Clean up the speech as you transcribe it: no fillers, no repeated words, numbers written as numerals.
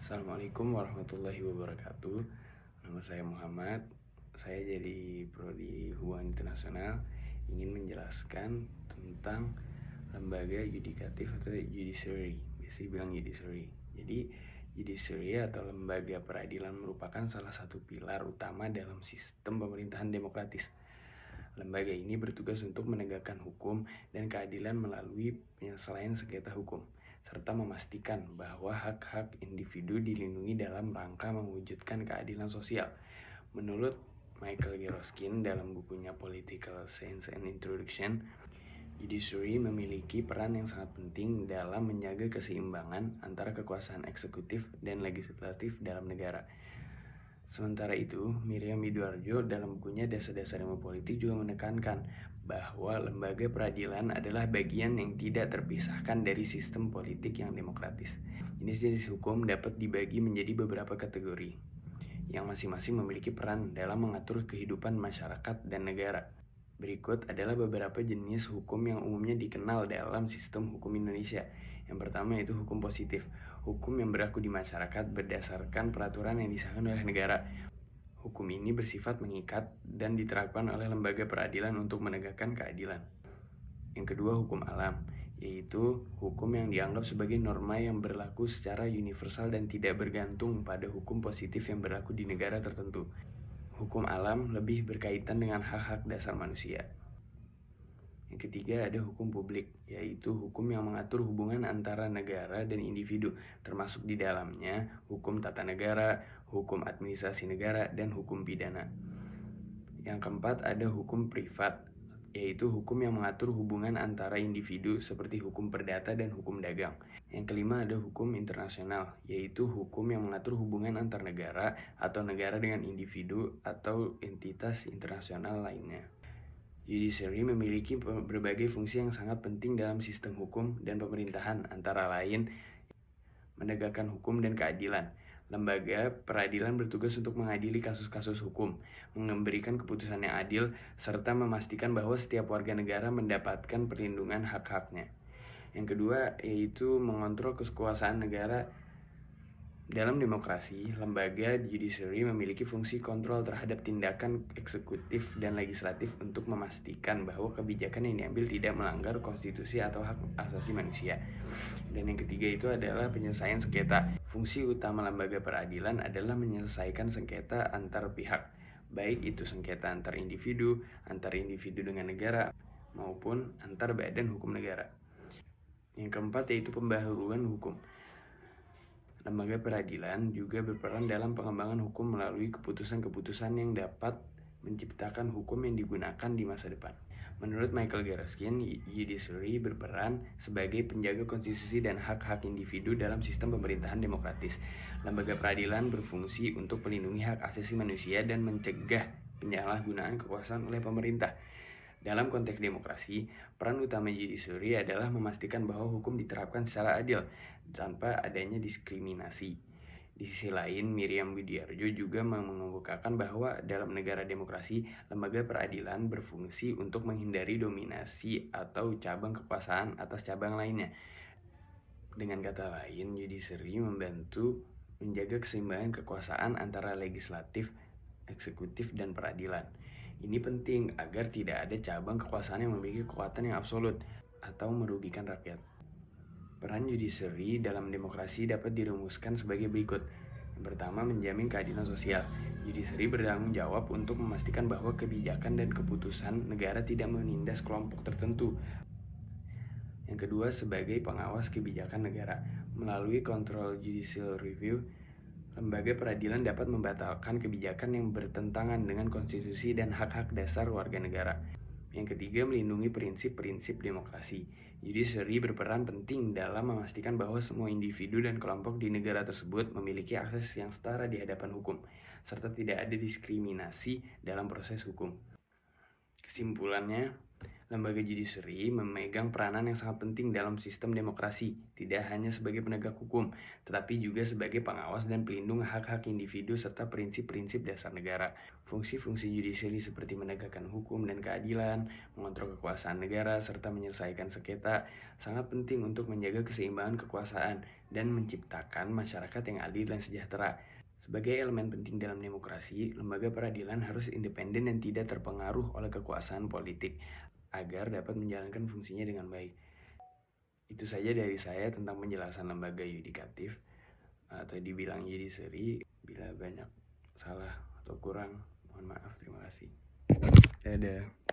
Assalamualaikum warahmatullahi wabarakatuh. Nama saya Muhammad. Saya jadi prodi Hubungan Internasional ingin menjelaskan tentang lembaga yudikatif atau judiciary. Biasanya bilang judiciary. Jadi judiciary atau lembaga peradilan merupakan salah satu pilar utama dalam sistem pemerintahan demokratis. Lembaga ini bertugas untuk menegakkan hukum dan keadilan melalui penyelesaian sengketa hukum, serta memastikan bahwa hak-hak individu dilindungi dalam rangka mewujudkan keadilan sosial. Menurut Michael Geroskin dalam bukunya Political Science and Introduction, judiciary memiliki peran yang sangat penting dalam menjaga keseimbangan antara kekuasaan eksekutif dan legislatif dalam negara. Sementara itu, Miriam Widoarjo dalam bukunya Dasar-Dasar Ilmu Politik juga menekankan bahwa lembaga peradilan adalah bagian yang tidak terpisahkan dari sistem politik yang demokratis. Jenis-jenis hukum dapat dibagi menjadi beberapa kategori, yang masing-masing memiliki peran dalam mengatur kehidupan masyarakat dan negara. Berikut adalah beberapa jenis hukum yang umumnya dikenal dalam sistem hukum Indonesia. Yang pertama yaitu hukum positif, hukum yang berlaku di masyarakat berdasarkan peraturan yang disahkan oleh negara. Hukum ini bersifat mengikat dan diterapkan oleh lembaga peradilan untuk menegakkan keadilan. Yang kedua, hukum alam, yaitu hukum yang dianggap sebagai norma yang berlaku secara universal dan tidak bergantung pada hukum positif yang berlaku di negara tertentu. Hukum alam lebih berkaitan dengan hak-hak dasar manusia. Yang ketiga ada hukum publik, yaitu hukum yang mengatur hubungan antara negara dan individu, termasuk di dalamnya hukum tata negara, hukum administrasi negara, dan hukum pidana. Yang keempat ada hukum privat, yaitu hukum yang mengatur hubungan antara individu seperti hukum perdata dan hukum dagang. Yang kelima ada hukum internasional, yaitu hukum yang mengatur hubungan antar negara atau negara dengan individu atau entitas internasional lainnya. Judiciary memiliki berbagai fungsi yang sangat penting dalam sistem hukum dan pemerintahan, antara lain menegakkan hukum dan keadilan. Lembaga peradilan bertugas untuk mengadili kasus-kasus hukum, memberikan keputusan yang adil, serta memastikan bahwa setiap warga negara mendapatkan perlindungan hak-haknya. Yang kedua yaitu mengontrol kekuasaan negara. Dalam demokrasi, lembaga judiciary memiliki fungsi kontrol terhadap tindakan eksekutif dan legislatif untuk memastikan bahwa kebijakan yang diambil tidak melanggar konstitusi atau hak asasi manusia. Dan yang ketiga itu adalah penyelesaian sengketa. Fungsi utama lembaga peradilan adalah menyelesaikan sengketa antar pihak, baik itu sengketa antar individu dengan negara, maupun antar badan hukum negara. Yang keempat yaitu pembaharuan hukum. Lembaga peradilan juga berperan dalam pengembangan hukum melalui keputusan-keputusan yang dapat menciptakan hukum yang digunakan di masa depan. Menurut Michael Geroskin, judiciary berperan sebagai penjaga konstitusi dan hak-hak individu dalam sistem pemerintahan demokratis. Lembaga peradilan berfungsi untuk melindungi hak asasi manusia dan mencegah penyalahgunaan kekuasaan oleh pemerintah. Dalam konteks demokrasi, peran utama judiciary adalah memastikan bahwa hukum diterapkan secara adil tanpa adanya diskriminasi. Di sisi lain, Miriam Widoarjo juga mengemukakan bahwa dalam negara demokrasi, lembaga peradilan berfungsi untuk menghindari dominasi atau cabang kekuasaan atas cabang lainnya. Dengan kata lain, judiciary membantu menjaga keseimbangan kekuasaan antara legislatif, eksekutif, dan peradilan. Ini penting agar tidak ada cabang kekuasaan yang memiliki kekuatan yang absolut atau merugikan rakyat. Peran judiciary dalam demokrasi dapat dirumuskan sebagai berikut. Yang pertama, menjamin keadilan sosial. Judiciary bertanggung jawab untuk memastikan bahwa kebijakan dan keputusan negara tidak menindas kelompok tertentu. Yang kedua, sebagai pengawas kebijakan negara. Melalui control judicial review, lembaga peradilan dapat membatalkan kebijakan yang bertentangan dengan konstitusi dan hak-hak dasar warga negara. Yang ketiga, melindungi prinsip-prinsip demokrasi. Judiciary berperan penting dalam memastikan bahwa semua individu dan kelompok di negara tersebut memiliki akses yang setara di hadapan hukum, serta tidak ada diskriminasi dalam proses hukum. Kesimpulannya, Lembaga judisiari memegang peranan yang sangat penting dalam sistem demokrasi, tidak hanya sebagai penegak hukum, tetapi juga sebagai pengawas dan pelindung hak-hak individu serta prinsip-prinsip dasar negara. Fungsi-fungsi judisiari seperti menegakkan hukum dan keadilan, mengontrol kekuasaan negara, serta menyelesaikan sengketa sangat penting untuk menjaga keseimbangan kekuasaan dan menciptakan masyarakat yang adil dan sejahtera. Sebagai elemen penting dalam demokrasi, lembaga peradilan harus independen dan tidak terpengaruh oleh kekuasaan politik agar dapat menjalankan fungsinya dengan baik. Itu saja dari saya tentang penjelasan lembaga yudikatif atau dibilang judisiari. Bila banyak salah atau kurang, mohon maaf. Terima kasih. Dadah.